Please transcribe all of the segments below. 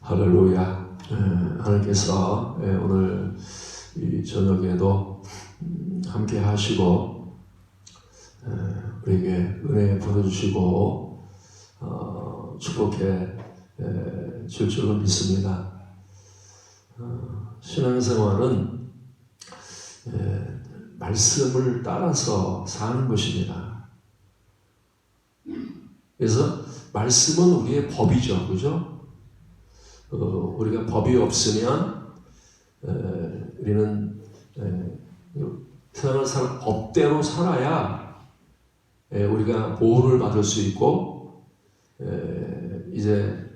할렐루야. 하나님께서 오늘 이 저녁에도 함께 하시고 우리에게 은혜 부어주시고 축복해 줄 줄로 믿습니다. 신앙생활은 말씀을 따라서 사는 것입니다. 그래서 말씀은 우리의 법이죠, 그죠? 우리가 법이 없으면 우리는 세상을 법대로 살아야 우리가 보호를 받을 수 있고 이제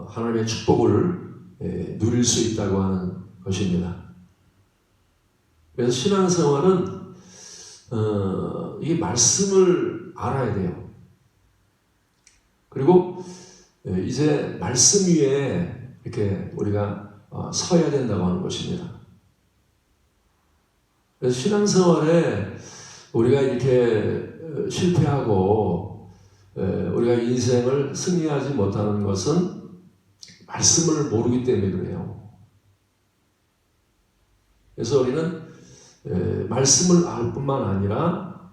하나님의 축복을 누릴 수 있다고 하는 것입니다. 그래서 신앙생활은 이 말씀을 알아야 돼요. 그리고 이제 말씀 위에 이렇게 우리가 서야 된다고 하는 것입니다. 그래서 신앙생활에 우리가 이렇게 실패하고 우리가 인생을 승리하지 못하는 것은 말씀을 모르기 때문에 그래요. 그래서 우리는 말씀을 알 뿐만 아니라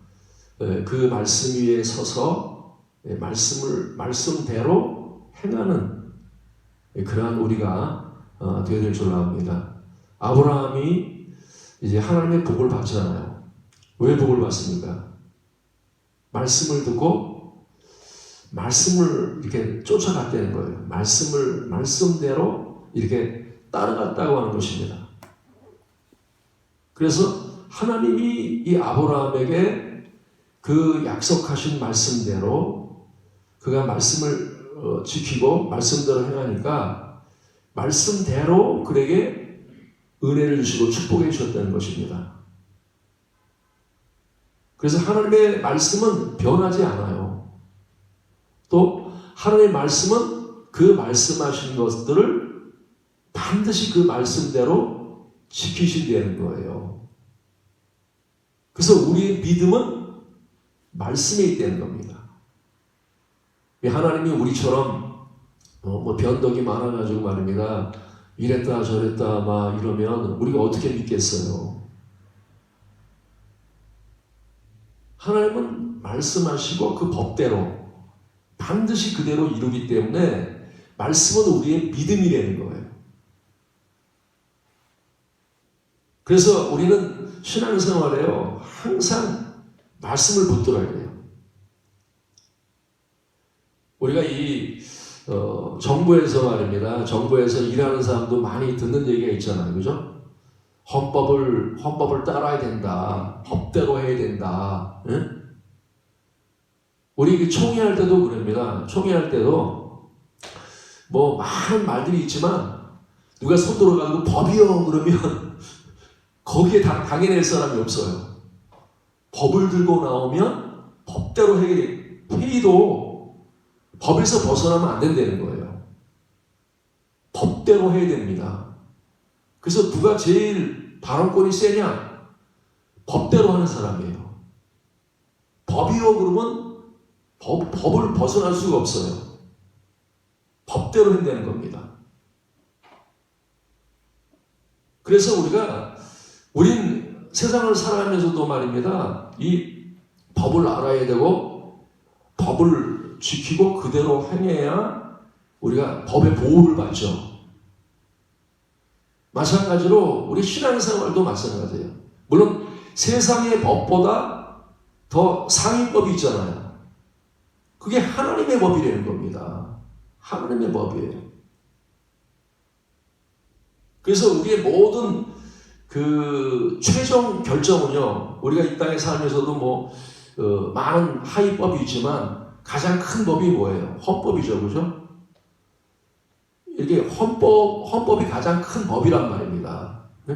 그 말씀 위에 서서 말씀대로 행하는 그러한 우리가 되어야 될 줄 압니다. 아브라함이 이제 하나님의 복을 받잖아요. 왜 복을 받습니까? 말씀을 듣고 말씀을 이렇게 쫓아갔다는 거예요. 말씀대로 이렇게 따라갔다고 하는 것입니다. 그래서 하나님이 이 아브라함에게 그 약속하신 말씀대로 그가 말씀을 지키고 말씀대로 행하니까 말씀대로 그에게 은혜를 주시고 축복해 주셨다는 것입니다. 그래서 하나님의 말씀은 변하지 않아요. 또 하나님의 말씀은 그 말씀하신 것들을 반드시 그 말씀대로 지키신다는 거예요. 그래서 우리의 믿음은 말씀에 있다는 겁니다. 하나님이 우리처럼 변덕이 많아가지고 말입니다. 이랬다 저랬다 막 이러면 우리가 어떻게 믿겠어요? 하나님은 말씀하시고 그 법대로 반드시 그대로 이루기 때문에 말씀은 우리의 믿음이라는 거예요. 그래서 우리는 신앙생활에요 항상 말씀을 붙들어야 돼요. 우리가 이 정부에서 말입니다. 정부에서 일하는 사람도 많이 듣는 얘기가 있잖아요. 그죠? 헌법을 따라야 된다. 법대로 해야 된다. 응? 우리 총회할 때도 그럽니다. 총회할 때도 뭐 많은 말들이 있지만 누가 손 들어가지고 법이요 그러면 거기에 당해낼 사람이 없어요. 법을 들고 나오면 법대로 회의도 법에서 벗어나면 안 된다는 거예요. 법대로 해야 됩니다. 그래서 누가 제일 발언권이 세냐? 법대로 하는 사람이에요. 법이요 그러면 법을 벗어날 수가 없어요. 법대로 한다는 겁니다. 그래서 우린 세상을 살아가면서도 말입니다. 이 법을 알아야 되고 법을 지키고 그대로 행해야 우리가 법의 보호를 받죠. 마찬가지로 우리 신앙생활도 마찬가지예요. 물론 세상의 법보다 더 상위법이 있잖아요. 그게 하나님의 법이라는 겁니다. 하나님의 법이에요. 그래서 우리의 모든 그 최종 결정은요, 우리가 이 땅에 살면서도 많은 하위법이 있지만 가장 큰 법이 뭐예요? 헌법이죠, 그죠? 이게 헌법이 가장 큰 법이란 말입니다. 네?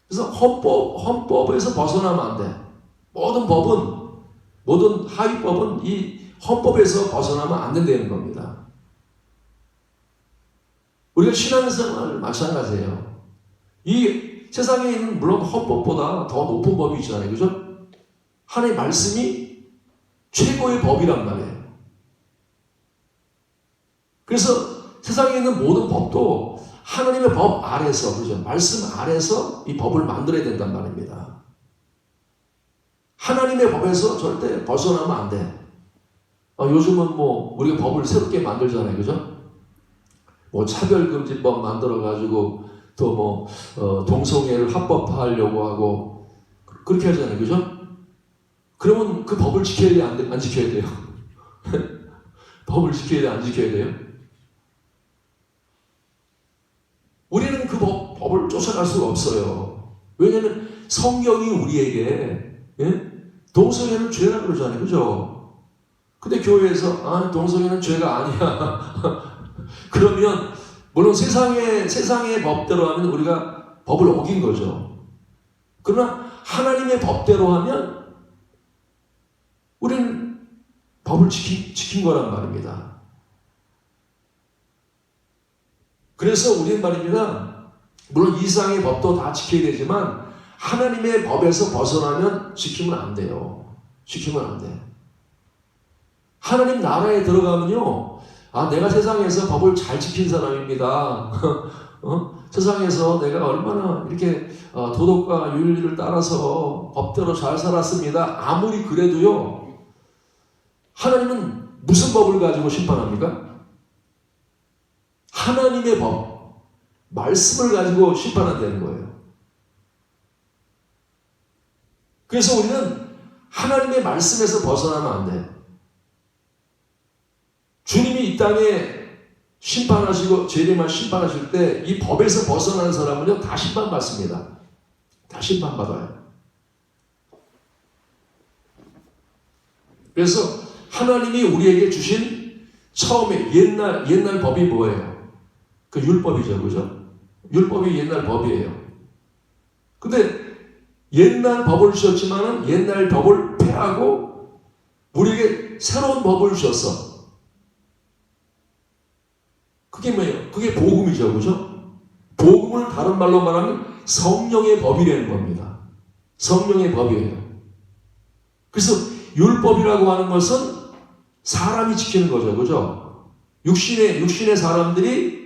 그래서 헌법에서 벗어나면 안 돼. 모든 하위법은 이 헌법에서 벗어나면 안 된다는 겁니다. 우리가 신앙생활 마찬가지예요. 이 세상에 있는 물론 헌법보다 더 높은 법이 있잖아요, 그죠? 하나님의 말씀이 최고의 법이란 말이에요. 그래서 세상에 있는 모든 법도 하나님의 법 아래서, 그죠? 말씀 아래서 이 법을 만들어야 된단 말입니다. 하나님의 법에서 절대 벗어나면 안 돼. 요즘은 뭐 우리가 법을 새롭게 만들잖아요, 그죠? 뭐 차별금지법 만들어가지고 또 뭐 동성애를 합법화하려고 하고 그렇게 하잖아요, 그죠? 그러면 그 법을 지켜야 돼요, 안 지켜야 돼요? 법을 지켜야 돼요, 안 지켜야 돼요? 우리는 그 법을 쫓아갈 수가 없어요. 왜냐하면 성경이 우리에게 동성애는 죄라 그러잖아요, 그죠? 근데 교회에서 동성애는 죄가 아니야. 그러면 물론 세상의 법대로 하면 우리가 법을 어긴 거죠. 그러나 하나님의 법대로 하면 우리는 법을 지킨 거란 말입니다. 그래서 우리는 말입니다. 물론 이상의 법도 다 지켜야 되지만 하나님의 법에서 벗어나면 지키면 안 돼요. 지키면 안 돼. 하나님 나라에 들어가면요. 내가 세상에서 법을 잘 지킨 사람입니다. 세상에서 내가 얼마나 이렇게 도덕과 윤리를 따라서 법대로 잘 살았습니다. 아무리 그래도요. 하나님은 무슨 법을 가지고 심판합니까? 하나님의 법, 말씀을 가지고 심판한다는 거예요. 그래서 우리는 하나님의 말씀에서 벗어나면 안 돼. 주님이 이 땅에 심판하시고 죄림을 심판하실 때 이 법에서 벗어나는 사람은요 다 심판받습니다. 다 심판받아요. 그래서 하나님이 우리에게 주신 처음에 옛날 법이 뭐예요? 그 율법이죠, 그죠? 율법이 옛날 법이에요. 근데 옛날 법을 주셨지만은 옛날 법을 폐하고 우리에게 새로운 법을 주셨어. 그게 뭐예요? 그게 복음이죠, 그죠? 복음을 다른 말로 말하면 성령의 법이라는 겁니다. 성령의 법이에요. 그래서 율법이라고 하는 것은 사람이 지키는 거죠, 그죠? 육신의 사람들이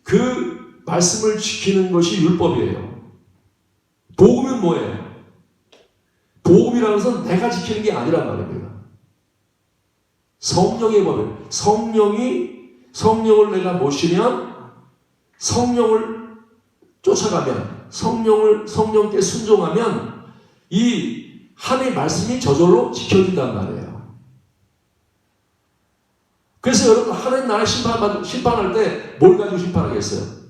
그 말씀을 지키는 것이 율법이에요. 복음은 뭐예요? 복음이라는 것은 내가 지키는 게 아니란 말입니다. 성령의 법이에요. 성령을 내가 모시면, 성령을 쫓아가면, 성령께 순종하면 이 하나님의 말씀이 저절로 지켜진단 말이에요. 그래서 여러분 하나님 나라 심판할 때 뭘 가지고 심판하겠어요?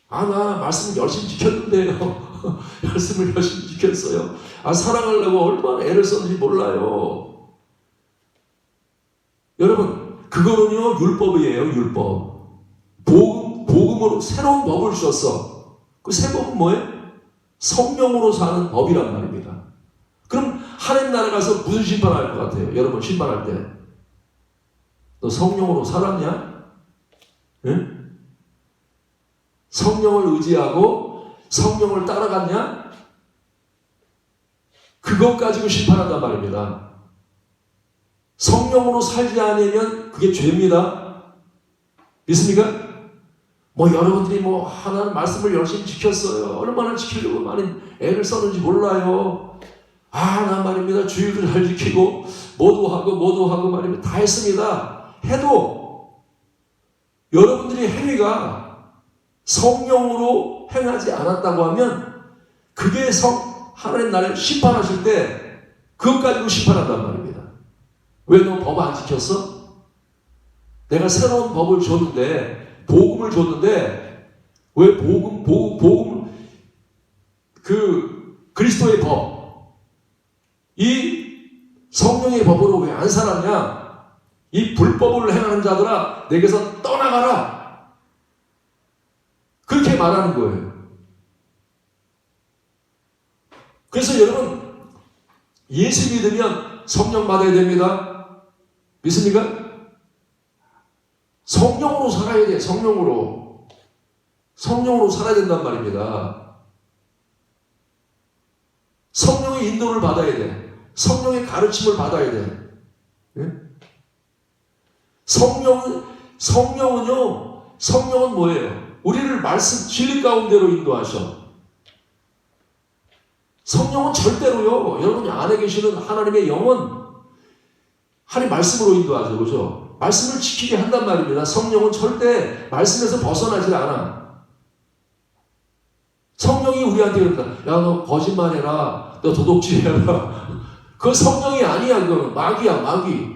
나 말씀 열심히 지켰는데요. 말씀을 열심히 지켰어요. 사랑하려고 얼마나 애를 썼는지 몰라요. 여러분 그거는요 율법이에요. 율법. 복음으로 새로운 법을 주셨어. 그 새 법은 뭐예요? 성령으로 사는 법이란 말입니다. 그럼 하나님 나라 가서 무슨 심판할 것 같아요? 여러분 심판할 때 너 성령으로 살았냐? 응? 성령을 의지하고 성령을 따라갔냐? 그것 가지고 심판한단 말입니다. 성령으로 살지 않으면 그게 죄입니다. 믿습니까? 여러분들이 하나님 말씀을 열심히 지켰어요. 얼마나 지키려고 많이 애를 썼는지 몰라요. 난 말입니다. 주일도 잘 지키고 모두 하고 말입니다. 다 했습니다. 해도 여러분들이 행위가 성령으로 행하지 않았다고 하면 그게 하나님 나라를 심판하실 때 그것 가지고 심판한단 말입니다. 왜 너 법 안 지켰어? 내가 새로운 법을 줬는데 복음을 줬는데 왜 복음 그리스도의 법 이 성령의 법으로 왜 안 살았냐? 이 불법을 행하는 자들아 내게서 떠나가라. 그렇게 말하는 거예요. 그래서 여러분 예수 믿으면 성령 받아야 됩니다. 믿습니까? 성령으로 살아야 돼. 성령으로 살아야 된단 말입니다. 성령의 인도를 받아야 돼. 성령의 가르침을 받아야 돼. 예? 성령은 뭐예요? 우리를 말씀 진리 가운데로 인도하셔. 성령은 절대로요. 여러분이 안에 계시는 하나님의 영은 하나님 말씀으로 인도하죠. 그죠? 말씀을 지키게 한단 말입니다. 성령은 절대 말씀에서 벗어나지 않아. 성령이 우리한테 그런다. 야, 너 거짓말해라. 너 도둑질해라. 그건 성령이 아니야. 그거는 마귀야, 마귀.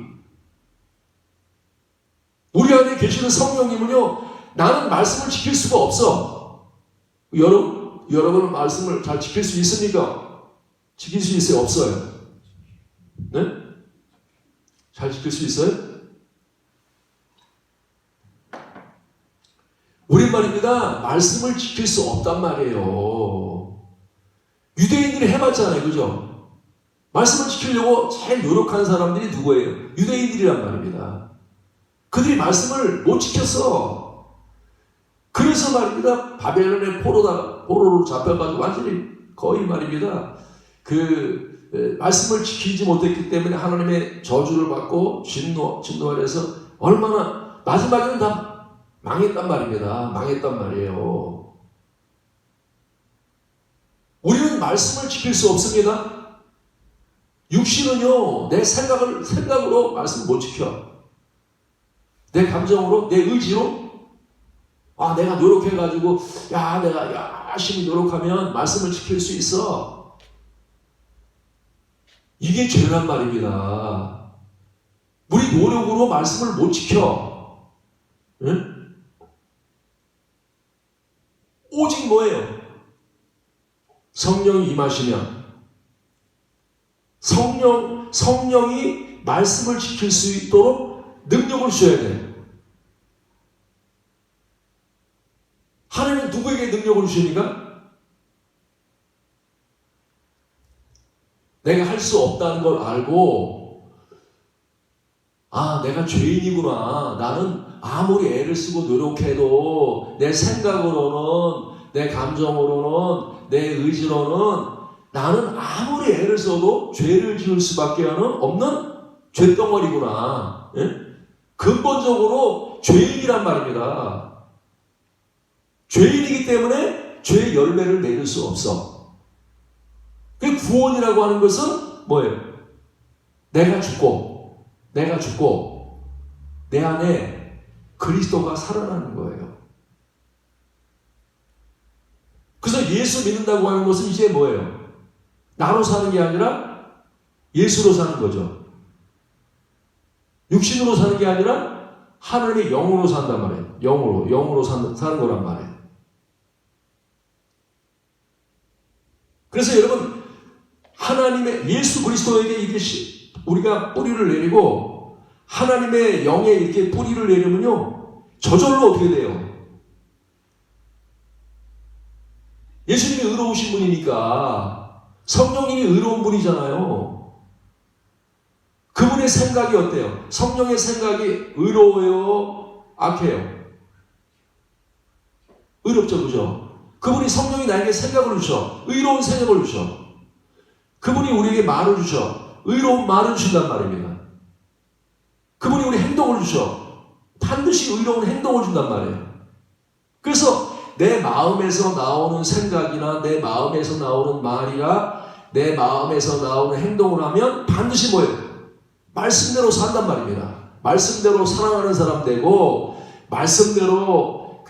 우리 안에 계시는 성령님은요, 나는 말씀을 지킬 수가 없어. 여러분은 말씀을 잘 지킬 수 있습니까? 지킬 수 있어요? 없어요? 네? 잘 지킬 수 있어요? 우린 말입니다. 말씀을 지킬 수 없단 말이에요. 유대인들이 해봤잖아요. 그죠? 말씀을 지키려고 제일 노력한 사람들이 누구예요? 유대인들이란 말입니다. 그들이 말씀을 못 지켰어. 그래서 말입니다. 바벨론의 포로로 잡혀가지고 완전히 거의 말입니다. 말씀을 지키지 못했기 때문에 하나님의 저주를 받고 진노를 해서 얼마나 마지막에는 다 망했단 말입니다. 망했단 말이에요. 우리는 말씀을 지킬 수 없습니다. 육신은요, 내 생각으로 말씀을 못 지켜. 내 감정으로, 내 의지로, 내가 노력해가지고, 내가 열심히 노력하면 말씀을 지킬 수 있어. 이게 죄란 말입니다. 우리 노력으로 말씀을 못 지켜. 응? 오직 뭐예요? 성령이 임하시면 성령이 말씀을 지킬 수 있도록 능력을 주셔야 돼요. 하나님은 누구에게 능력을 주십니까? 내가 할 수 없다는 걸 알고, 내가 죄인이구나. 나는 아무리 애를 쓰고 노력해도 내 생각으로는, 내 감정으로는, 내 의지로는 나는 아무리 애를 써도 죄를 지을 수밖에 없는 죄덩어리구나. 예? 근본적으로 죄인이란 말입니다. 죄인이기 때문에 죄의 열매를 맺을 수 없어. 그 구원이라고 하는 것은 뭐예요? 내가 죽고 내 안에 그리스도가 살아나는 거예요. 그래서 예수 믿는다고 하는 것은 이제 뭐예요? 나로 사는 게 아니라 예수로 사는 거죠. 육신으로 사는 게 아니라 하나님의 영으로 산단 말이에요. 영으로 사는 거란 말이에요. 그래서 여러분, 하나님의 예수 그리스도에게 이렇게 우리가 뿌리를 내리고 하나님의 영에 이렇게 뿌리를 내리면요, 저절로 어떻게 돼요? 예수님이 의로우신 분이니까 성령님이 의로운 분이잖아요. 그분의 생각이 어때요? 성령의 생각이 의로워요? 악해요? 의롭죠, 그죠? 그분이 성령이 나에게 생각을 주셔. 의로운 생각을 주셔. 그분이 우리에게 말을 주셔. 의로운 말을 주신단 말입니다. 그분이 우리 행동을 주셔. 반드시 의로운 행동을 준단 말이에요. 그래서 내 마음에서 나오는 생각이나 내 마음에서 나오는 말이나 내 마음에서 나오는 행동을 하면 반드시 뭐예요? 말씀대로 산단 말입니다. 말씀대로 사랑하는 사람 되고, 말씀대로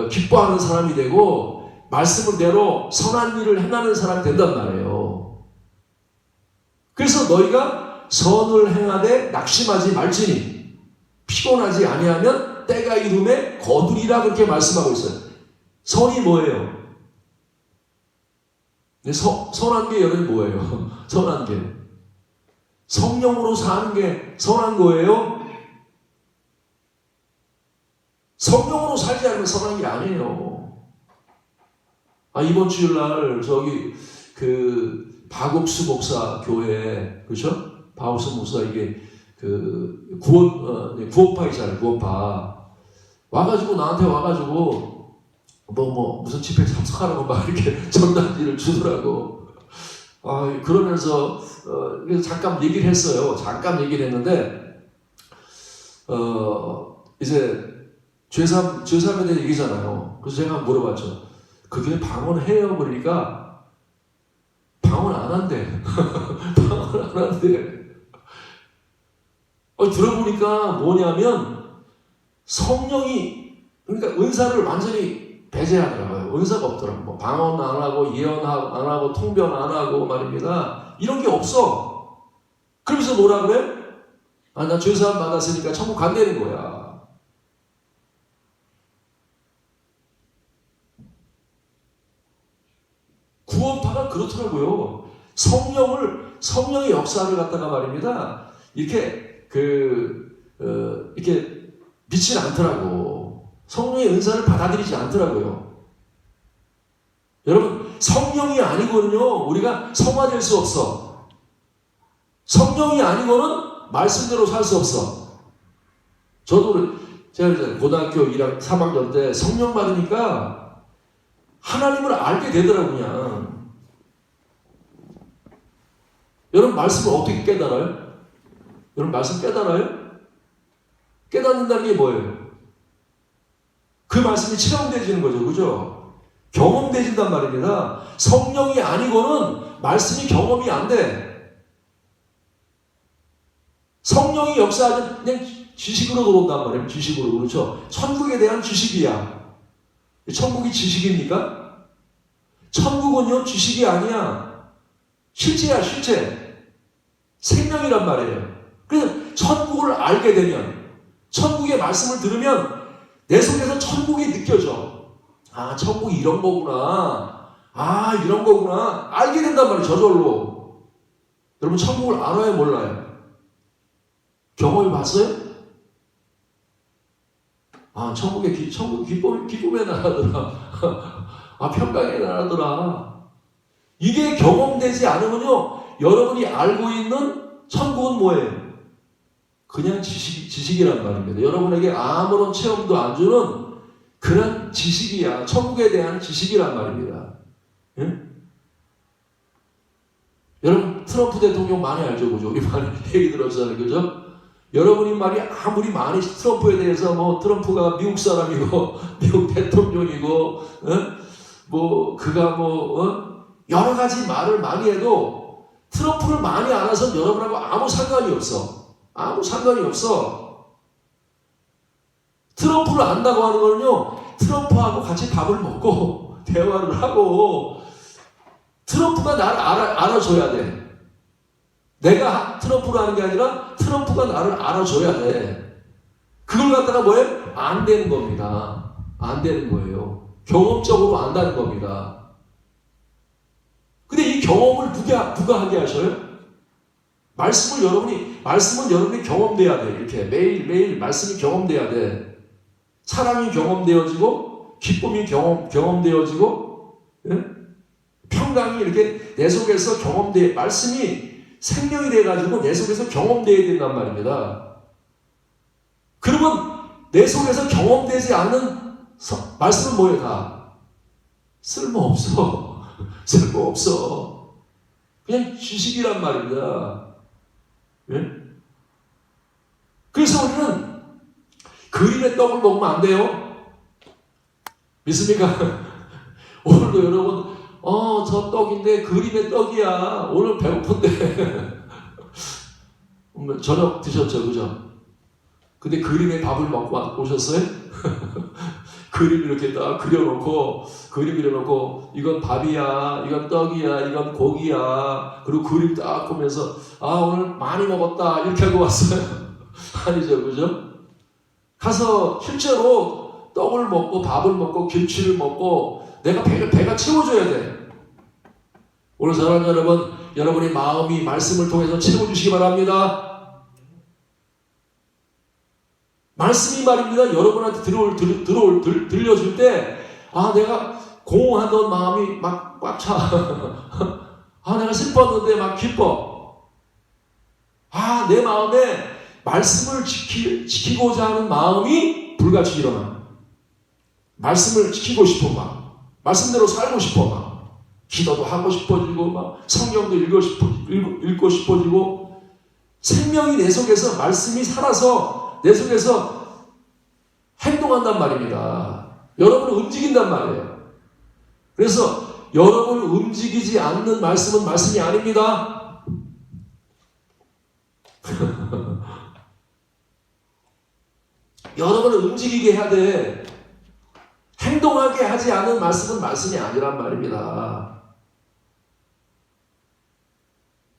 기뻐하는 사람이 되고, 말씀대로 선한 일을 행하는 사람이 된단 말이에요. 그래서 너희가 선을 행하되 낙심하지 말지니 피곤하지 아니하면 때가 이름에 거두리라, 그렇게 말씀하고 있어요. 선이 뭐예요? 선한 게 여러분 뭐예요? 선한 게 성령으로 사는 게 선한 거예요? 성령으로 살지 않으면 선한 게 아니에요. 이번 주일날 박옥수 목사 교회, 그렇죠? 박옥수 목사 이게 구원파이잖아요. 구원파 와가지고 나한테 와가지고 무슨 집회 참석하라고 막 이렇게 전단지를 주더라고. 그러면서 잠깐 얘기를 했어요. 잠깐 얘기를 했는데 이제 죄삼에 대한 얘기잖아요. 그래서 제가 물어봤죠. 그게 방언해요? 그러니까 방언 안 한대. 방언 안 한대. 들어보니까 뭐냐면 성령이, 그러니까 은사를 완전히 배제하더라고요. 은사가 없더라고요. 뭐 방언 안 하고 예언 안 하고 통변 안 하고 말입니다. 이런 게 없어. 그러면서 뭐라 그래? 나 죄사함 받았으니까 천국 간다는 거야. 구원파가 그렇더라고요. 성령의 역사를 갖다가 말입니다. 이렇게 이렇게 믿질 않더라고. 성령의 은사를 받아들이지 않더라고요. 여러분, 성령이 아니고는요, 우리가 성화될 수 없어. 성령이 아니고는 말씀대로 살 수 없어. 제가 이제 고등학교 1학 3학년 때 성령 받으니까 하나님을 알게 되더라고요, 그냥. 여러분, 말씀을 어떻게 깨달아요? 여러분, 말씀 깨달아요? 깨닫는다는 게 뭐예요? 그 말씀이 체험되지는 거죠, 그죠? 경험되진단 말입니다. 성령이 아니고는 말씀이 경험이 안 돼. 성령이 역사하는 그냥 지식으로 들어온단 말이에요. 지식으로. 그렇죠? 천국에 대한 지식이야. 천국이 지식입니까? 천국은요, 지식이 아니야. 실체야, 실체. 생명이란 말이에요. 그래서 천국을 알게 되면, 천국의 말씀을 들으면 내 속에서 천국이 느껴져. 천국이 이런 거구나. 이런 거구나. 알게 된단 말이에요, 저절로. 여러분, 천국을 알아요, 몰라요? 경험해 봤어요? 천국 기쁨의 나라더라. 평강의 나라더라. 이게 경험되지 않으면요, 여러분이 알고 있는 천국은 뭐예요? 그냥 지식이란 말입니다. 여러분에게 아무런 체험도 안 주는 그런 지식이야. 천국에 대한 지식이란 말입니다. 예? 여러분, 트럼프 대통령 많이 알죠, 그죠? 우리 많이 얘기 들었잖아요, 그죠? 여러분이 말이 아무리 많이 트럼프에 대해서 트럼프가 미국 사람이고 미국 대통령이고 그가 여러 가지 말을 많이 해도 트럼프를 많이 알아서 여러분하고 아무 상관이 없어. 아무 상관이 없어. 트럼프를 안다고 하는 거는요, 트럼프하고 같이 밥을 먹고 대화를 하고 트럼프가 나를 알아줘야 돼. 내가 트럼프를 하는 게 아니라 트럼프가 나를 알아줘야 돼. 그걸 갖다가 뭐예요? 안 되는 겁니다. 안 되는 거예요. 경험적으로 안다는 겁니다. 근데 이 경험을 누가 하게 하셔요? 말씀은 여러분이 경험돼야 돼. 이렇게 매일 말씀이 경험돼야 돼. 사랑이 경험되어지고, 기쁨이 경험되어지고, 예? 평강이 이렇게 내 속에서 말씀이 생명이 돼가지고 내 속에서 경험돼야 된단 말입니다. 그러면 내 속에서 경험되지 않는 말씀은 뭐예요? 다 쓸모없어. 쓸모없어. 그냥 지식이란 말입니다. 예? 그래서 우리는 그림의 떡을 먹으면 안 돼요. 믿습니까? 오늘도 여러분, 저 떡인데 그림의 떡이야. 오늘 배고픈데. 저녁 드셨죠, 그죠? 근데 그림의 밥을 먹고 오셨어요? 그림 이렇게 딱 그려놓고 이건 밥이야, 이건 떡이야, 이건 고기야. 그리고 그림 딱 보면서 오늘 많이 먹었다 이렇게 하고 왔어요. 아니죠, 그죠? 가서 실제로 떡을 먹고 밥을 먹고 김치를 먹고 내가 배가 채워줘야 돼. 오늘 사랑하는 여러분, 여러분의 마음이 말씀을 통해서 채워주시기 바랍니다. 말씀이 말입니다. 여러분한테 들려줄 때, 내가 공허하던 마음이 막 꽉 차. 내가 슬펐는데 막 기뻐. 내 마음에 말씀을 지키고자 하는 마음이 불같이 일어나. 말씀을 지키고 싶은 마음. 말씀대로 살고 싶어 막. 기도도 하고 싶어지고 막 성경도 읽고 싶어지고 생명이 내 속에서 말씀이 살아서 내 속에서 행동한단 말입니다. 여러분을 움직인단 말이에요. 그래서 여러분을 움직이지 않는 말씀은 말씀이 아닙니다. 여러분을 움직이게 해야 돼. 행동하게 하지 않는 말씀은 말씀이 아니란 말입니다.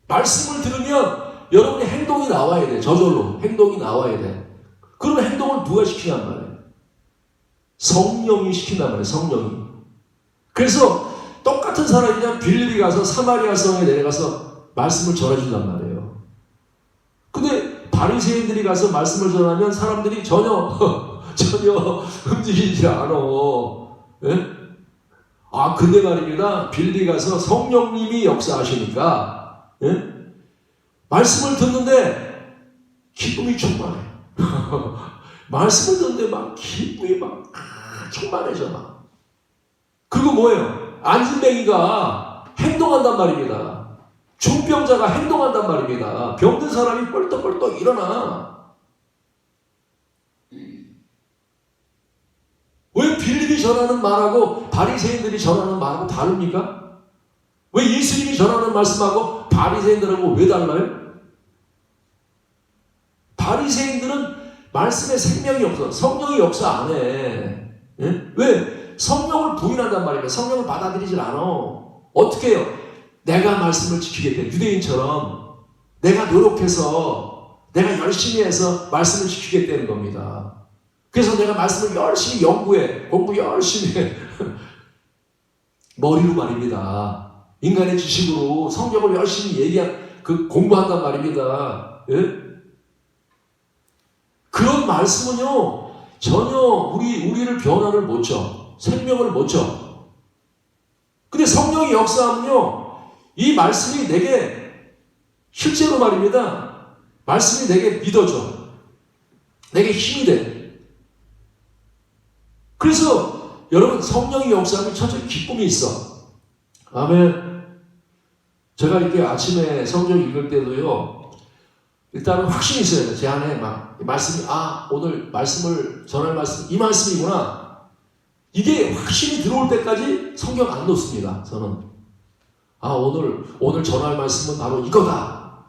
말씀을 들으면 여러분의 행동이 나와야 돼. 저절로 행동이 나와야 돼. 그런 행동을 누가 시키냔 말이에요. 성령이 시킨단 말이에요. 성령이. 그래서 똑같은 사람이 빌립이 가서 사마리아 성에 내려가서 말씀을 전해준단 말이에요. 근데 바리새인들이 가서 말씀을 전하면 사람들이 전혀 움직이지 않아. 예? 아, 근데 말입니다. 빌립이 가서 성령님이 역사하시니까, 예? 말씀을 듣는데 기쁨이 충만해. 말씀을 듣는데 막 기쁨이 막 충만해져 막. 그리고 뭐예요? 안진뱅이가 행동한단 말입니다. 중병자가 행동한단 말입니다. 병든 사람이 뻘떡뻘떡 일어나. 왜 빌립이 전하는 말하고 바리새인들이 전하는 말하고 다릅니까? 왜 예수님이 전하는 말씀하고 바리새인들하고 왜 달라요? 바리새인들은 말씀에 생명이 없어. 성령이 역사 안 해. 예? 왜? 성령을 부인한단 말입니다. 성령을 받아들이질 않아. 어떻게 해요? 내가 말씀을 지키겠대. 유대인처럼 내가 노력해서 내가 열심히 해서 말씀을 지키겠다는 겁니다. 그래서 내가 말씀을 열심히 연구해. 공부 열심히 해. 머리로 말입니다. 인간의 지식으로 성경을 열심히 공부한단 말입니다. 예? 그런 말씀은요, 전혀 우리를 변화를 못 줘. 생명을 못 줘. 근데 성령의 역사하면요, 이 말씀이 내게, 실제로 말입니다, 말씀이 내게 믿어져. 내게 힘이 돼. 그래서 여러분, 성령의 역사하면 천천히 기쁨이 있어. 아멘. 제가 이렇게 아침에 성경 읽을 때도요, 일단은 확신이 있어야 돼. 제 안에 막 말씀이 오늘 말씀을 전할 말씀 이 말씀이구나. 이게 확신이 들어올 때까지 성경 안 놓습니다. 저는 오늘 전할 말씀은 바로 이거다.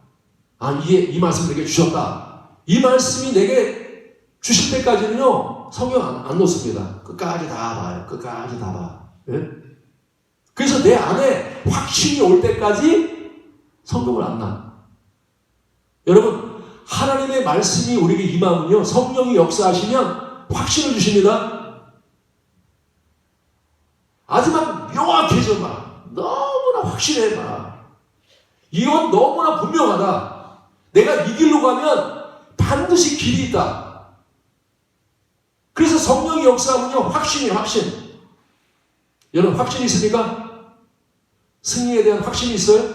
이 말씀 내게 주셨다. 이 말씀이 내게 주실 때까지는요 성경 안 놓습니다. 끝까지 다 봐요. 끝까지 다 봐. 예? 그래서 내 안에 확신이 올 때까지 성경을 안 놔. 여러분, 하나님의 말씀이 우리에게 임하면요, 성령이 역사하시면 확신을 주십니다. 아주 막 명확해져 막. 너무나 확실해 막. 이건 너무나 분명하다. 내가 이 길로 가면 반드시 길이 있다. 그래서 성령이 역사하면요, 확신이에요, 확신. 여러분, 확신이 있습니까? 승리에 대한 확신이 있어요?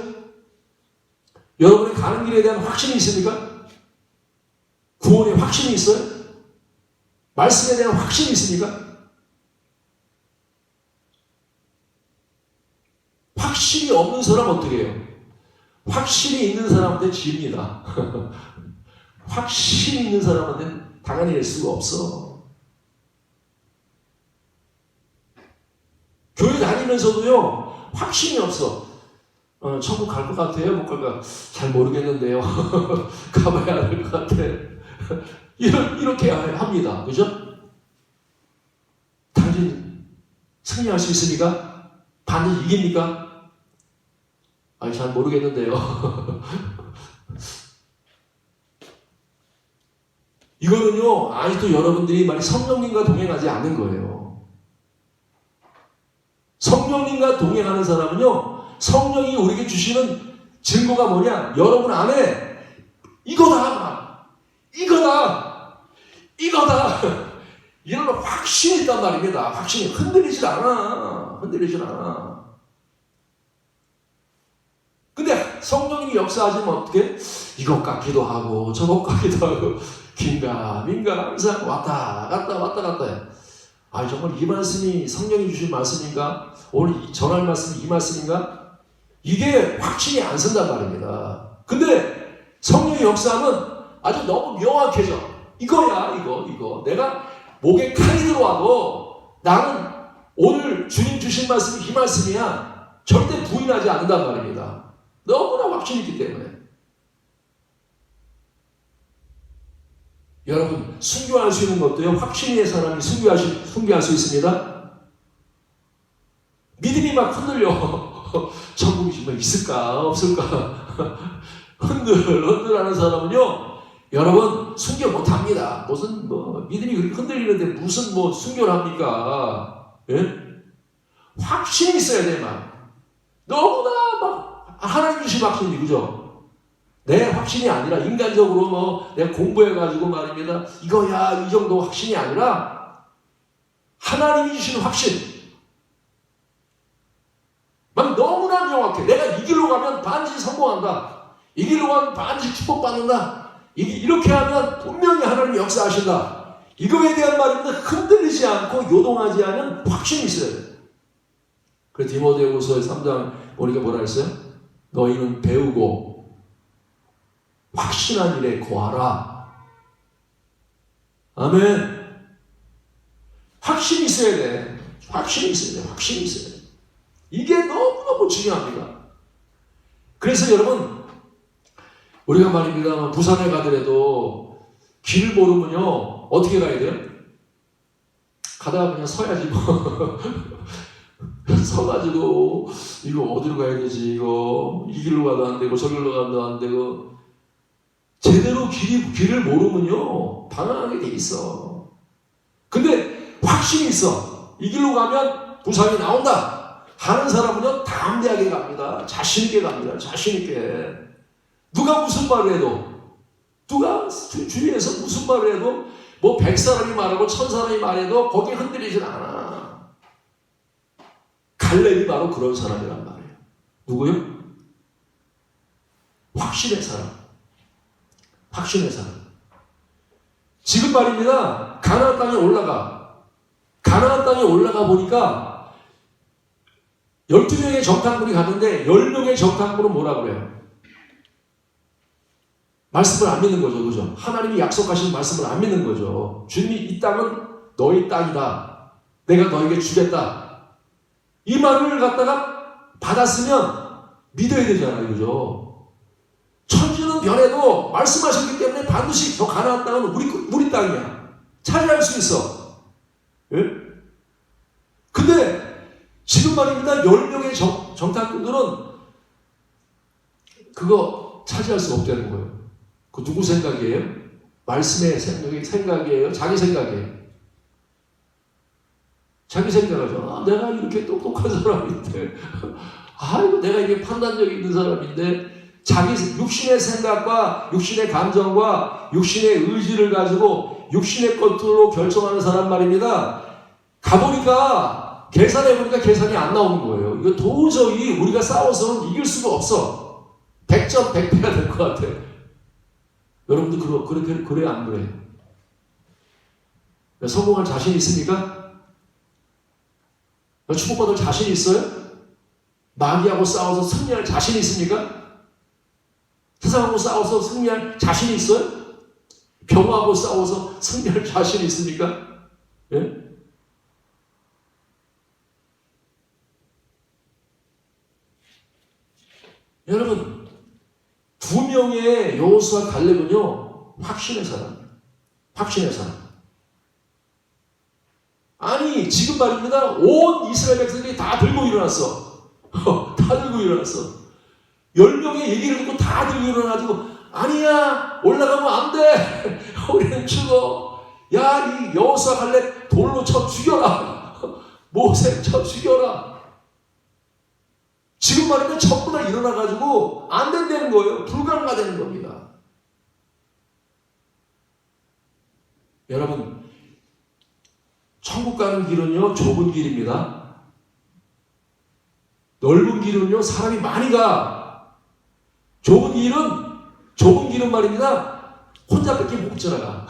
여러분이 가는 길에 대한 확신이 있습니까? 구원의 확신이 있어요? 말씀에 대한 확신이 있습니까? 확신이 없는 사람은 어떻게 해요? 확신이 있는 사람한테 집니다. 확신이 있는 사람한테는 당연히 낼 수가 없어. 교회 다니면서도요, 확신이 없어. 천국 갈 것 같아요? 못 갈까? 잘 모르겠는데요. 가봐야 할 것 같아. 이렇게 합니다. 그죠? 당신 승리할 수 있습니까? 반드시 이깁니까? 잘 모르겠는데요. 이거는요, 아직도 여러분들이 성령님과 동행하지 않는 거예요. 성령님과 동행하는 사람은요, 성령이 우리에게 주시는 증거가 뭐냐? 여러분 안에 이거다! 이런 확신이 있단 말입니다. 확신이 흔들리질 않아. 근데 성령님이 역사하시면 어떻게? 이것 같기도 하고 저것 같기도 하고 긴가민가 항상 왔다 갔다 해. 정말 이 말씀이 성령이 주신 말씀인가? 오늘 전할 말씀이 이 말씀인가? 이게 확신이 안 선단 말입니다. 근데 성령의 역사는 아주 너무 명확해져. 이거야, 이거. 내가 목에 칼이 들어와도 나는 오늘 주님 주신 말씀이 이 말씀이야. 절대 부인하지 않는단 말입니다. 너무나 확신이 있기 때문에. 여러분, 순교할 수 있는 것도요, 확신의 사람이 순교할 수 있습니다. 믿음이 막 흔들려. 천국이 정말 있을까, 없을까. 흔들하는 사람은요, 여러분, 순교 못 합니다. 무슨, 믿음이 그렇게 흔들리는데 무슨 순교를 합니까? 예? 확신이 있어야 돼, 막. 너무나 막, 하나님 주신 확신이, 그죠? 내 확신이 아니라 인간적으로 내가 공부해가지고 말입니다. 이거야 이 정도 확신이 아니라 하나님이 주시는 확신. 막 너무나 명확해. 내가 이 길로 가면 반드시 성공한다. 이 길로 가면 반드시 축복받는다. 이렇게 하면 분명히 하나님이 역사하신다. 이거에 대한 말입니다. 흔들리지 않고 요동하지 않은 확신이 있어야 돼. 그래서 디모데후서의 3장 보니까 뭐라 했어요? 너희는 배우고 확신한 일에 거하라. 아멘. 확신이 있어야 돼. 확신이 있어야 돼. 이게 너무너무 중요합니다. 그래서 여러분, 우리가 말입니다. 부산에 가더라도 길 모르면요, 어떻게 가야 돼요? 가다가 그냥 서야지 서가지고 이거 어디로 가야 되지? 이거 이 길로 가도 안 되고 저 길로 가도 안 되고. 제대로 길을 모르면요, 방황하게 돼 있어. 근데 확신이 있어. 이 길로 가면 부산이 나온다 하는 사람은요, 담대하게 갑니다. 자신있게 갑니다. 자신있게. 누가 무슨 말을 해도, 누가 주위에서 무슨 말을 해도, 100사람이 말하고 1000사람이 말해도 거기에 흔들리진 않아. 갈렙이 바로 그런 사람이란 말이에요. 누구요? 확신의 사람. 확신의 사람. 지금 말입니다. 가나안 땅에 올라가 보니까 12명의 정탐꾼이 갔는데 10명의 정탐꾼은 뭐라 그래요? 말씀을 안 믿는 거죠. 그죠? 하나님이 약속하신 말씀을 안 믿는 거죠. 주님이 이 땅은 너희 땅이다. 내가 너에게 주겠다. 이 말을 갖다가 받았으면 믿어야 되잖아요. 그죠? 천지는 변해도 말씀하셨기 때문에 반드시 저 가나안 땅은 우리 땅이야. 차지할 수 있어. 예? 근데 지금 말입니다. 10명의 정탐꾼들은 그거 차지할 수 없다는 거예요. 그 누구 생각이에요? 말씀의 생각이에요? 자기 생각이에요? 자기 생각하죠. 내가 이렇게 똑똑한 사람인데 아이고 내가 이게 판단력이 있는 사람인데 자기 육신의 생각과 육신의 감정과 육신의 의지를 가지고 육신의 것들로 결정하는 사람 말입니다. 가보니까 계산해보니까 계산이 안 나오는 거예요. 이거 도저히 우리가 싸워서는 이길 수가 없어. 100점 100패가 될 것 같아. 여러분들 그래 안 그래? 성공할 자신 있습니까? 축복받을 자신 있어요? 마귀하고 싸워서 승리할 자신 있습니까? 세상하고 싸워서 승리할 자신 있어요? 병하고 싸워서 승리할 자신 있습니까? 예? 여러분, 2명의 여호수아 갈렙은요, 확신의 사람. 아니, 지금 말입니다. 온 이스라엘 백성들이 다 들고 일어났어. 다 들고 일어났어. 10명의 얘기를 듣고 다 들고 일어나가지고, 아니야, 올라가면 안 돼. 우리는 죽어. 야, 이 여호수아 갈렙 돌로 쳐 죽여라. 모세 쳐 죽여라. 지금 말이면 전부 다 일어나가지고 안 된다는 거예요. 불가능하다는 겁니다. 여러분, 천국 가는 길은요, 좁은 길입니다. 넓은 길은요, 사람이 많이 가. 좁은 길은 말입니다. 혼자밖에 못 지나가.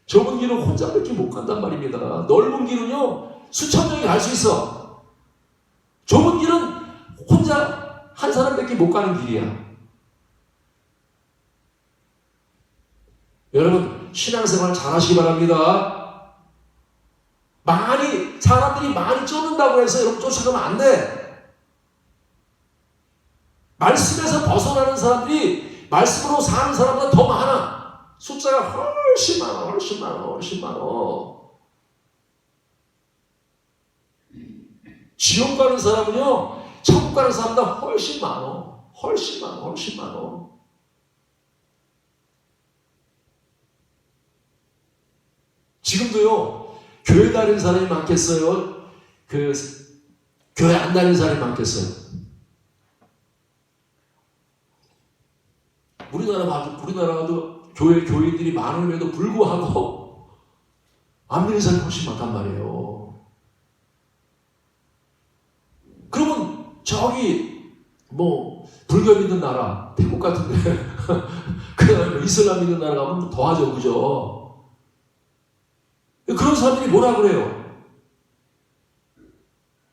좁은 길은 혼자밖에 못 간단 말입니다. 넓은 길은요, 수천 명이 갈 수 있어. 좁은 길은 혼자 한 사람밖에 못 가는 길이야. 여러분, 신앙생활 잘 하시기 바랍니다. 사람들이 많이 쫓는다고 해서 여러분 쫓아가면 안 돼. 말씀에서 벗어나는 사람들이 말씀으로 사는 사람보다 더 많아. 숫자가 훨씬 많아, 훨씬 많아, 훨씬 많아. 지옥 가는 사람은요, 천국 가는 사람보다 훨씬 많아. 훨씬 많아, 훨씬 많아. 지금도요, 교회 다니는 사람이 많겠어요? 교회 안 다니는 사람이 많겠어요? 우리나라도 교인들이 많음에도 불구하고 안 믿는 사람이 훨씬 많단 말이에요. 그러면 불교 믿는 나라, 태국 같은데 그다음에 이슬람 믿는 나라 가면 더하죠, 그죠? 그런 사람들이 뭐라 그래요?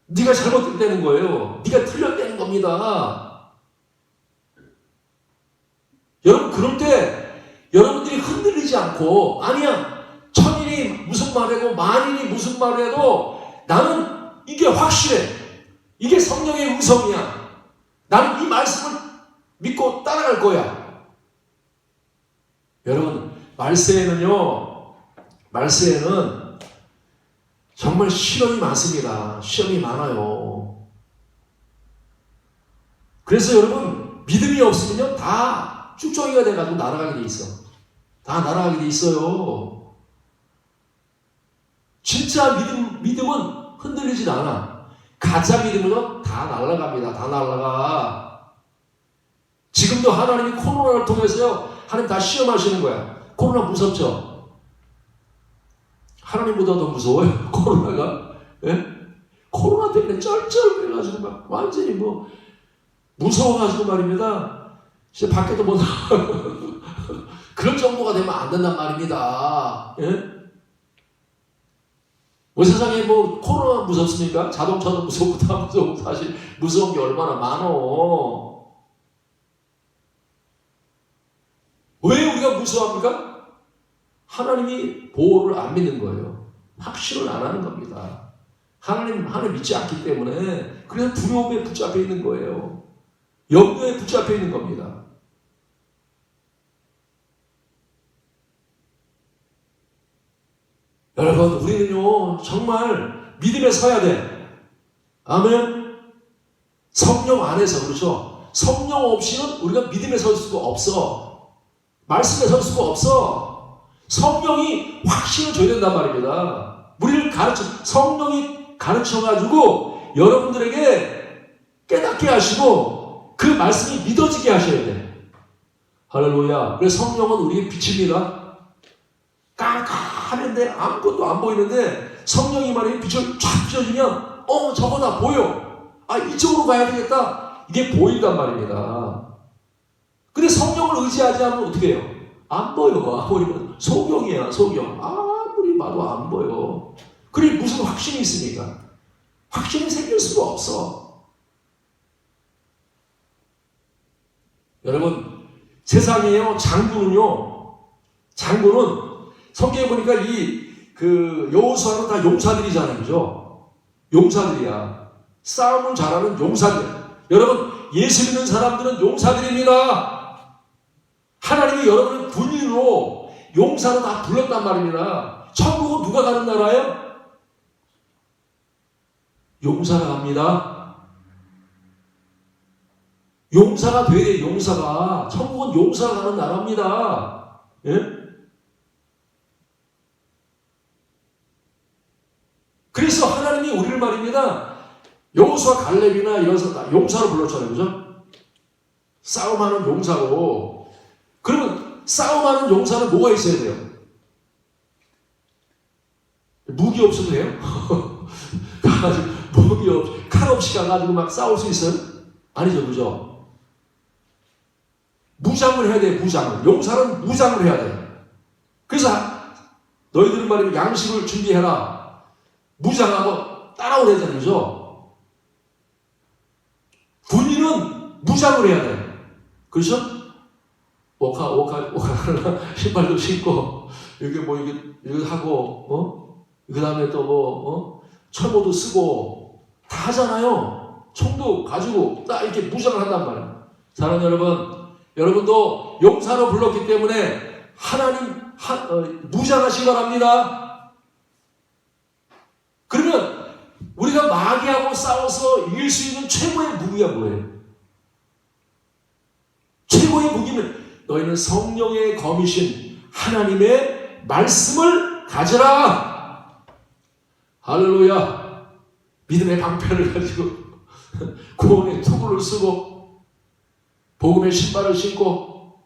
네가 잘못됐다는 거예요. 네가 틀렸다는 겁니다. 여러분, 그럴 때 여러분들이 흔들리지 않고, 아니야, 천인이 무슨 말해도 만인이 무슨 말해도 나는 이게 확실해. 이게 성령의 음성이야. 나는 이 말씀을 믿고 따라갈 거야. 여러분, 말세에는 정말 시험이 많습니다. 시험이 많아요. 그래서 여러분, 믿음이 없으면요, 다 쭉정이가 돼가지고 날아가게 돼 있어. 다 날아가게 돼 있어요. 진짜 믿음은 흔들리진 않아. 가짜 믿음은요, 다 날아갑니다. 다 날아가. 지금도 하나님이 코로나를 통해서요, 하나님 다 시험하시는 거야. 코로나 무섭죠? 하나님보다 더 무서워요, 코로나가. 예? 코로나 때문에 쩔쩔해가지고 막 완전히 무서워가지고 말입니다. 진짜 밖에도 못 나가고 그런 정도가 되면 안 된단 말입니다. 예? 세상에 코로나 무섭습니까? 자동차도 무섭고 다 무섭고 사실 무서운 게 얼마나 많어. 왜 우리가 무서워합니까? 하나님이 보호를 안 믿는 거예요. 확신을 안 하는 겁니다. 하나님 믿지 않기 때문에 그래서 두려움에 붙잡혀 있는 거예요. 염려에 붙잡혀 있는 겁니다. 여러분, 우리는요, 정말 믿음에 서야 돼. 아멘. 성령 안에서, 그렇죠? 성령 없이는 우리가 믿음에 설 수가 없어. 말씀에 설 수가 없어. 성령이 확신을 줘야 된단 말입니다. 우리를 성령이 가르쳐가지고 여러분들에게 깨닫게 하시고 그 말씀이 믿어지게 하셔야 돼. 할렐루야. 그래서 성령은 우리의 빛입니다. 깜깜한데 아무것도 안 보이는데 성령이 말이에요, 빛을 쫙 비춰주면 저거다 보여. 이쪽으로 가야 되겠다. 이게 보인단 말입니다. 근데 성령을 의지하지 않으면 어떻게 해요? 안 보여. 아무리 소경이야, 소경. 아무리 봐도 안 보여. 그래, 무슨 확신이 있습니까? 확신이 생길 수가 없어. 여러분, 세상에요, 장군은 성경에 보니까 여호수아는 다 용사들이잖아요, 그죠? 용사들이야. 싸움을 잘하는 용사들. 여러분, 예수 믿는 사람들은 용사들입니다. 하나님이 여러분을 군인으로 용사로 다 불렀단 말입니다. 천국은 누가 가는 나라예요? 용사가 갑니다. 용사가 돼야 돼, 용사가. 천국은 용사가 가는 나라입니다. 예? 그래서 하나님이 우리를 말입니다. 여호수아 갈렙이나 이런 사람 용사로 불렀잖아요, 그죠? 싸움하는 용사로. 그러면 싸움하는 용사는 뭐가 있어야 돼요? 무기 없어도 돼요? 무기 없이, 칼 없이 가가지고 막 싸울 수 있어요? 아니죠, 그죠? 무장을 해야 돼요, 무장을. 용사는 무장을 해야 돼요. 그래서 너희들은 말이면 양식을 준비해라. 무장하고 따라오래잖아요, 그죠? 군인은 무장을 해야 돼요. 그렇죠? 신발도 신고, 이게 뭐, 이게 하고, 그 다음에 또 뭐, 철모도 쓰고, 다 하잖아요. 총도 가지고, 딱 이렇게 무장을 한단 말이에요. 사랑하는 여러분, 여러분도 용사로 불렀기 때문에 하나님, 무장하시기 바랍니다. 그러면 우리가 마귀하고 싸워서 이길 수 있는 최고의 무기가 뭐예요? 최고의 무기는 너희는 성령의 검이신 하나님의 말씀을 가져라. 할렐루야. 믿음의 방패를 가지고 구원의 투구를 쓰고 복음의 신발을 신고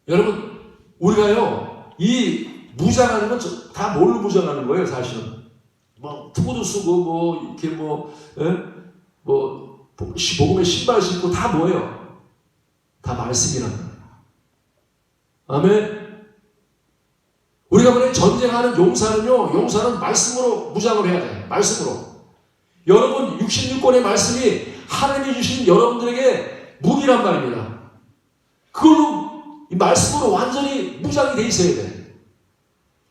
여러분 우리가요 이 무장하는 건 다 뭘로 무장하는 거예요 사실은 뭐 투구도 쓰고 뭐 이렇게 뭐 복음의 신발 신고 다 뭐예요? 다 말씀이란 말이에요. 아멘. 우리가 그래 전쟁하는 용사는 말씀으로 무장을 해야 돼요. 말씀으로. 여러분 66권의 말씀이 하나님이 주신 여러분들에게 무기란 말입니다. 그걸로 이 말씀으로 완전히 무장이 돼 있어야 돼요.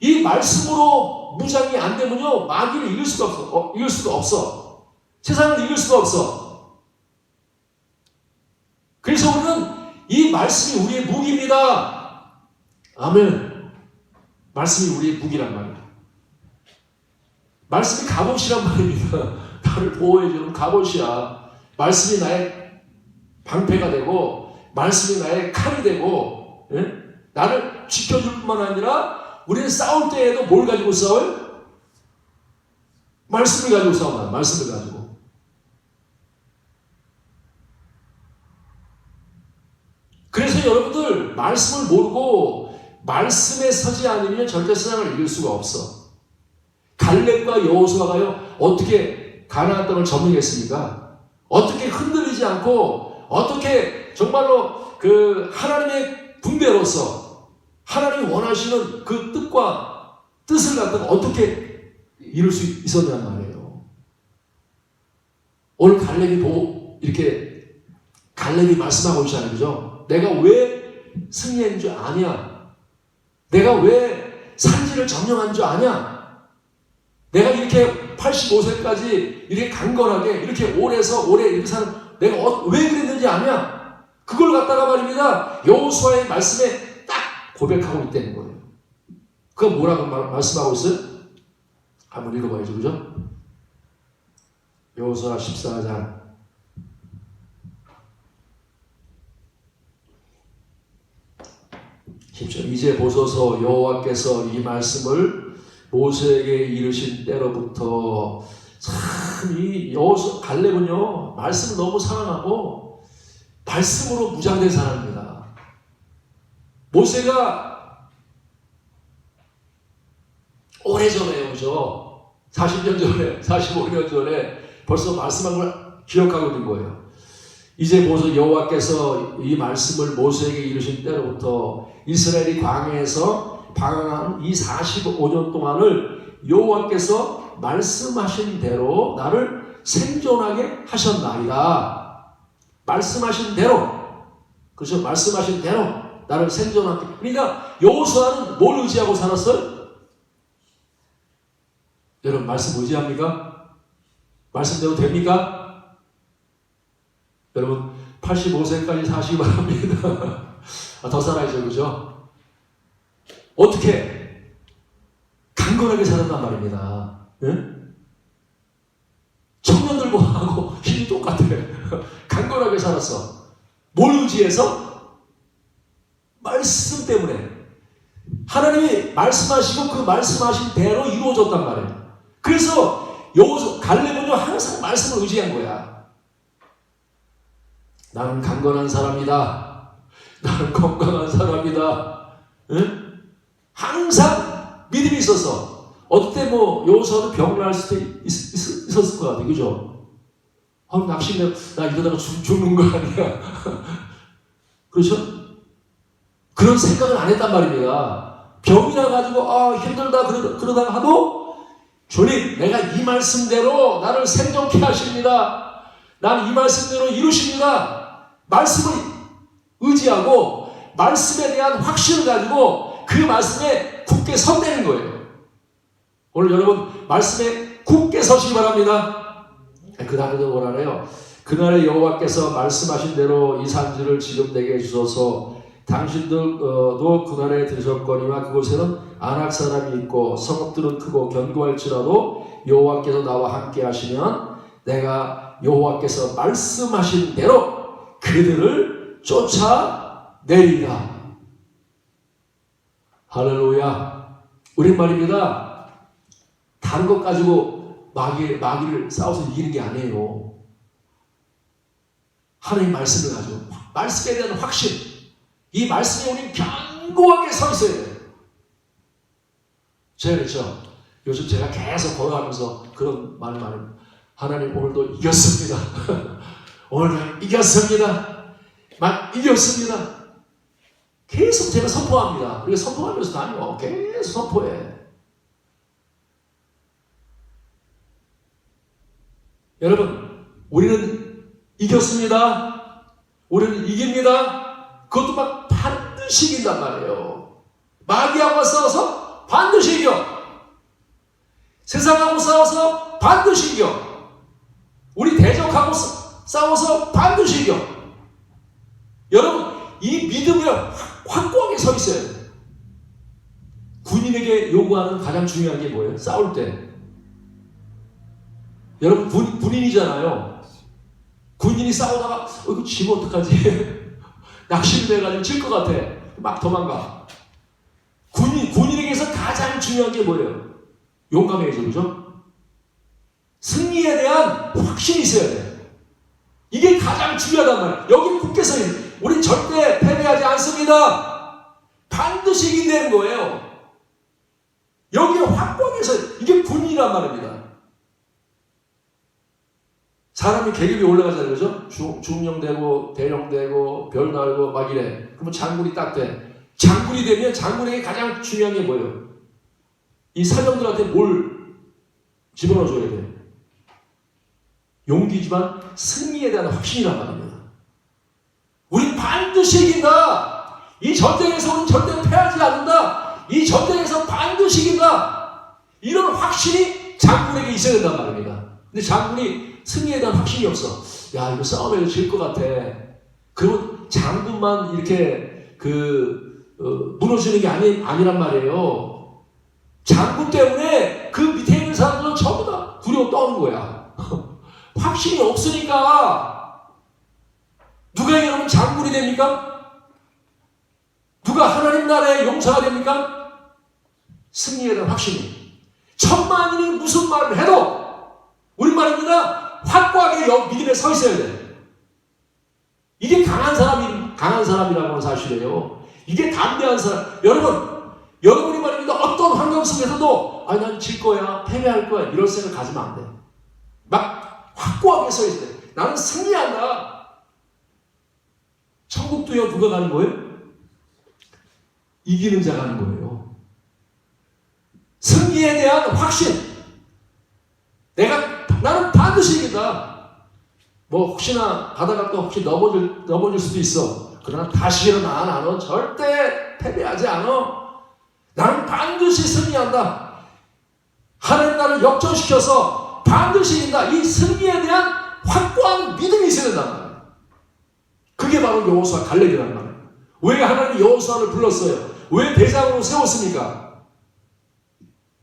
이 말씀으로 무장이 안 되면요 마귀를 이길 수가 없어. 세상을 이길 수가 없어. 그래서 우리는 이 말씀이 우리의 무기입니다. 아멘. 말씀이 우리의 무기란 말이에요. 말씀이 갑옷이란 말입니다. 나를 보호해주는 갑옷이야. 말씀이 나의 방패가 되고 말씀이 나의 칼이 되고 나를 지켜줄 뿐만 아니라 우리는 싸울 때에도 뭘 가지고 싸워요? 말씀을 가지고 싸워요. 말씀을 가지고. 그래서 여러분들 말씀을 모르고 말씀에 서지 않으면 절대 세상을 이길 수가 없어. 갈렙과 여호수아가요 어떻게 가나안 땅을 점령했습니까? 어떻게 흔들리지 않고 어떻게 정말로 그 하나님의 군대로서 하나님이 원하시는 그 뜻을 갖다가 어떻게 이룰 수 있었냔 말이에요. 오늘 갈렙이 말씀하고 있잖아요. 그죠? 내가 왜 승리한 줄 아냐? 내가 왜 산지를 점령한 줄 아냐? 내가 이렇게 85세까지 이렇게 강건하게 이렇게 오래 이렇게 사는 내가 왜 그랬는지 아냐? 그걸 갖다가 말입니다. 여호수아의 말씀에 딱 고백하고 있다는 거예요. 그가 뭐라고 말씀하고 있어요? 한번 읽어봐야죠. 그죠? 여호수아 14장 10절 이제 보소서 여호와께서 이 말씀을 모세에게 이르신 때로부터 참 이 갈렙은요 말씀을 너무 사랑하고 말씀으로 무장된 사람입니다. 모세가 오래전에 그죠? 40년 전에 45년 전에 벌써 말씀한 걸 기억하고 있는 거예요. 이제 보소 여호와께서 이 말씀을 모세에게 이르신 때로부터 이스라엘이 광야에서 방황한 이 45년 동안을 여호와께서 말씀하신 대로 나를 생존하게 하셨나이다. 말씀하신 대로 그렇죠? 말씀하신 대로 나를 생존하게. 그러니까 여호수아는 뭘 의지하고 살았어요? 여러분 말씀 의지합니까? 말씀대로 됩니까? 여러분 85세까지 사시기 바랍니다. 더 살아야죠. 그죠? 어떻게 강건하게 살았단 말입니다. 응? 청년들하고 힘이 똑같아. 강건하게 살았어. 뭘 의지해서? 말씀 때문에. 하나님이 말씀하시고 그 말씀하신 대로 이루어졌단 말이에요. 그래서 갈렙은요 항상 말씀을 의지한 거야. 나는 강건한 사람이다. 나는 건강한 사람이다. 응? 항상 믿음이 있어서 어떨 때 여호수아도 병을 날 수도 있었을 것 같아요. 그죠? 낙심해. 나 이러다가 죽는 거 아니야. 그렇죠? 그런 생각을 안 했단 말입니다. 병이라 가지고 힘들다 그러다가 하도 주님 내가 이 말씀대로 나를 생존케 하십니다. 나는 이 말씀대로 이루십니다. 말씀을 의지하고 말씀에 대한 확신을 가지고 그 말씀에 굳게 선대는 거예요. 오늘 여러분 말씀에 굳게 서시기 바랍니다. 그 다음에도 뭐라 그래요? 그날에 여호와께서 말씀하신 대로 이 산지를 지금 내게 주소서. 당신들도 그날에 들으셨거니와 그곳에는 아낙 사람이 있고 성읍들은 크고 견고할지라도 여호와께서 나와 함께 하시면 내가 여호와께서 말씀하신 대로 그들을 쫓아내리라. 할렐루야. 우린 말입니다. 다른 것 가지고 마귀를 싸워서 이기는 게 아니에요. 하나님 말씀을 가지고 말씀에 대한 확신, 이 말씀에 우리 견고하게 서 있어야 돼요. 제가 그렇죠. 요즘 제가 계속 걸어가면서 그런 말을 말합니다. 하나님 오늘도 이겼습니다. 오늘도 이겼습니다. 막 이겼습니다. 계속 제가 선포합니다. 그리고 선포하면서 다니고 계속 선포해. 여러분, 우리는 이겼습니다. 우리는 이깁니다. 그것도 막 반드시 이긴단 말이에요. 마귀하고 싸워서 반드시 이겨. 세상하고 싸워서 반드시 이겨. 우리 대적하고 싸워서 반드시 이겨. 여러분, 이 믿음이 확고하게 서 있어야 돼요. 군인에게 요구하는 가장 중요한 게 뭐예요? 싸울 때. 여러분, 군인이잖아요. 군인이 싸우다가 이거 지면 어떡하지? 낚시를 해가지고 질 것 같아. 막 도망가. 군인에게서 가장 중요한 게 뭐예요? 용감해야죠, 그죠? 승리에 대한 확신이 있어야 돼. 이게 가장 중요하단 말이에요. 여기 굳게 서 있어요. 우린 절대 패배하지 않습니다. 반드시 이긴다는 거예요. 여기에 확고하게 서 있어요. 이게 군인이란 말입니다. 사람이 계급이 올라가잖아요, 그죠? 중령되고, 대령되고, 별 날고, 막 이래. 그러면 장군이 딱 돼. 장군이 되면 장군에게 가장 중요한 게 뭐예요? 이 사병들한테 뭘 집어넣어줘야 돼? 용기지만 승리에 대한 확신이란 말입니다. 우린 반드시 이긴다! 이 전쟁에서 우린 절대 패하지 않는다! 이 전쟁에서 반드시 이긴다! 이런 확신이 장군에게 있어야 된단 말입니다. 근데 장군이 승리에 대한 확신이 없어. 야, 이거 싸우면 질 것 같아. 그러면 장군만 이렇게 무너지는 게 아니란 말이에요. 장군 때문에 그 밑에 있는 사람들은 전부 다 두려워 떠는 거야. 확신이 없으니까. 누가 여러분 장군이 됩니까? 누가 하나님 나라의 용사가 됩니까? 승리에 대한 확신이. 천만인이 무슨 말을 해도 우리 말입니다. 확고하게 믿음에 서 있어야 돼. 이게 강한 사람이라고 하는 사실이에요. 이게 담대한 사람. 여러분이 말입니다. 어떤 환경 속에서도 난 질 거야, 패배할 거야 이런 생각 가지면 안 돼. 막 확고하게 서 있어야 돼. 나는 승리한다. 천국도요 누가 가는 거예요? 이기는 자가 가는 거예요. 승리에 대한 확신. 나는 반드시 이긴다. 뭐 혹시나 가다가 또 혹시 넘어질 수도 있어. 그러나 다시 일어나. 나는 절대 패배하지 않아. 나는 반드시 승리한다. 하나님 나를 역전시켜서 반드시 이긴다. 이 승리에 대한 확고한 믿음이 있어야 된단 말이야. 그게 바로 여호수아 갈렙이란 말이야. 왜 하나님이 여호수아를 불렀어요? 왜 대장으로 세웠습니까?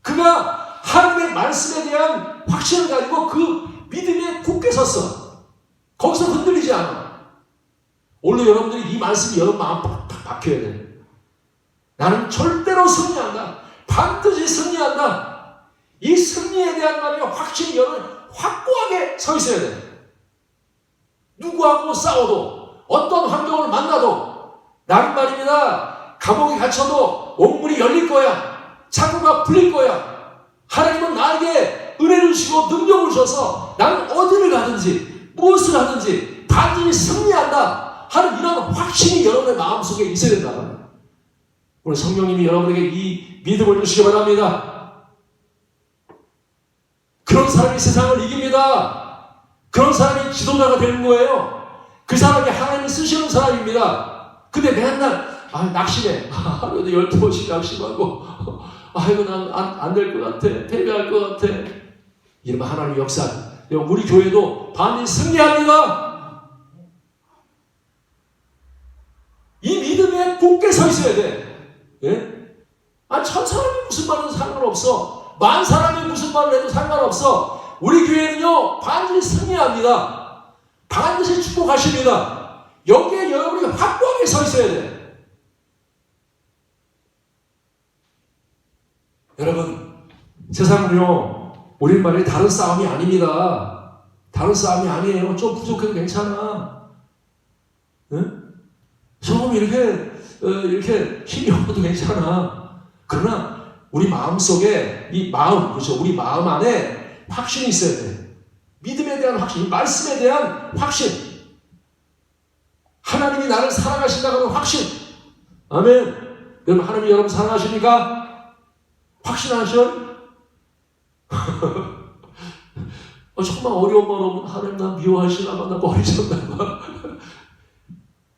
그가 하나님의 말씀에 대한 확신을 가지고 그 믿음에 굳게 섰어. 거기서 흔들리지 않아. 오늘 여러분들이 이 말씀이 여러분 마음 팍 박혀야 돼. 나는 절대로 승리한다. 반드시 승리한다. 이 승리에 대한 말이 확신이 여러분 확고하게 서 있어야 돼. 누구하고 싸워도 어떤 환경을 만나도 나는 말입니다. 감옥에 갇혀도 옥문이 열릴 거야. 창고가 풀릴 거야. 하나님은 나에게 은혜를 주시고 능력을 주셔서 나는 어디를 가든지 무엇을 하든지 반드시 승리한다 하는 이런 확신이 여러분의 마음속에 있어야 된다. 오늘 성령님이 여러분에게 이 믿음을 주시기 바랍니다. 그런 사람이 세상을 이깁니다. 그런 사람이 지도자가 되는 거예요. 그 사람이 하나님이 쓰시는 사람입니다. 근데 맨날 낙심해. 하루에도 12번씩 낙심하고 이거 난 안 될 것 같아. 패배할 것 같아. 이러면 하나님 역사. 우리 교회도 반드시 승리합니다. 이 믿음에 굳게 서 있어야 돼. 예? 천 사람이 무슨 말해도 상관없어. 만 사람이 무슨 말을 해도 상관없어. 우리 교회는요, 반드시 승리합니다. 반드시 축복하십니다. 여기에 여러분이 확고하게 서 있어야 돼. 여러분, 세상은요, 우리말이 다른 싸움이 아닙니다. 다른 싸움이 아니에요. 좀 부족해도 괜찮아. 응? 조금 이렇게 힘이 없어도 괜찮아. 그러나 우리 마음 속에 이 마음, 그렇죠? 우리 마음 안에 확신이 있어야 돼. 믿음에 대한 확신, 말씀에 대한 확신. 하나님이 나를 사랑하신다는 확신. 아멘. 여러분, 하나님이 여러분 사랑하십니까? 확신하셔? 정말 어려운 말 오면 하나님 나 미워하시나 봐, 나 버리셨나 봐.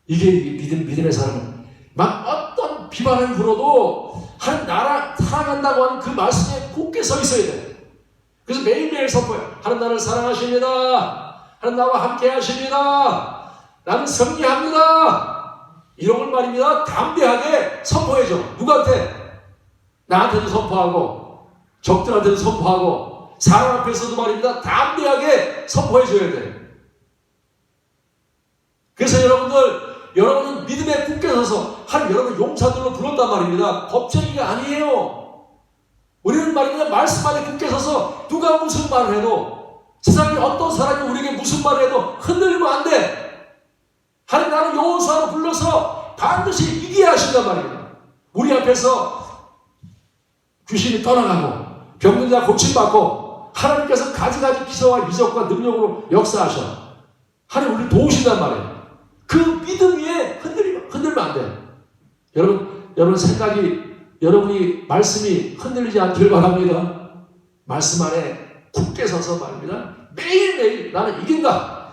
이게 믿음의 사람은 막 어떤 비판을 불어도 하나님 나라 사랑한다고 하는 그 말씀에 굳게 서 있어야 돼. 그래서 매일매일 선포해. 하나님 나를 사랑하십니다. 하나님 나와 함께 하십니다. 나는 승리합니다. 이런 걸 말입니다. 담대하게 선포해줘. 누구한테? 나한테도 선포하고 적들한테도 선포하고 사람 앞에서도 말입니다. 담대하게 선포해줘야 돼. 그래서 여러분은 믿음에 굳게 서서 하나님 여러분 용사들로 불렀단 말입니다. 겁쟁이가 아니에요. 우리는 말입니다. 말씀 안에 굳게 서서 누가 무슨 말을 해도 세상에 어떤 사람이 우리에게 무슨 말을 해도 흔들리면 안 돼. 하나님 나는 여호수아로 불러서 반드시 이기게 하신단 말입니다. 우리 앞에서 귀신이 떠나가고 병든 자 고침받고 하나님께서 가지가지 기사와 이적과 능력으로 역사하셔. 하나님 우리를 도우신단 말이에요. 그 믿음 위에 흔들면 안 돼. 여러분 생각이, 여러분이 말씀이 흔들리지 않길 바랍니다. 말씀 안에 굳게 서서 말입니다. 매일매일 나는 이긴다.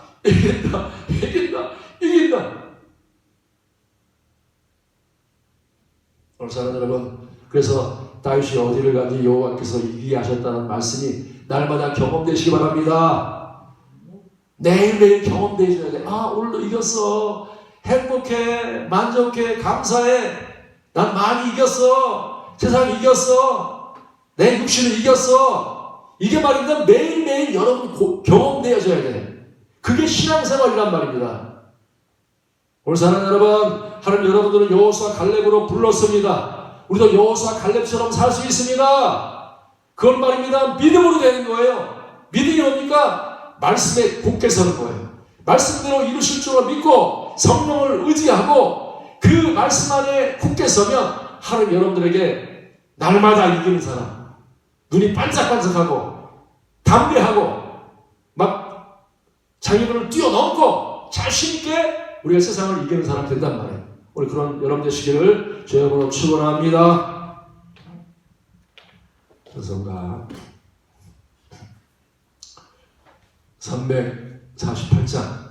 오늘 사랑하는 여러분, 그래서 다윗이 어디를 가든지 여호와께서 이기게 하셨다는 말씀이 날마다 경험되시기 바랍니다. 매일매일 경험되셔야 돼. 오늘도 이겼어. 행복해. 만족해. 감사해. 난 많이 이겼어. 세상이 이겼어. 내 육신을 이겼어. 이게 말입니다. 매일매일 여러분 경험되어져야 돼. 그게 신앙생활이란 말입니다. 오늘 사랑하는 여러분, 하나님 여러분들은 여호수아 갈렙으로 불렀습니다. 우리도 여호수아 갈렙처럼 살 수 있습니다. 그건 말입니다. 믿음으로 되는 거예요. 믿음이 뭡니까? 말씀에 굳게 서는 거예요. 말씀대로 이루실 줄을 믿고 성령을 의지하고 그 말씀 안에 굳게 서면 하나님 여러분들에게 날마다 이기는 사람, 눈이 반짝반짝하고 담대하고 막 자기들을 뛰어넘고 자신있게 우리가 세상을 이기는 사람 된단 말이에요. 오늘 그런 여러분 되시기를 주의 이름으로 축원합니다. 찬송가 348장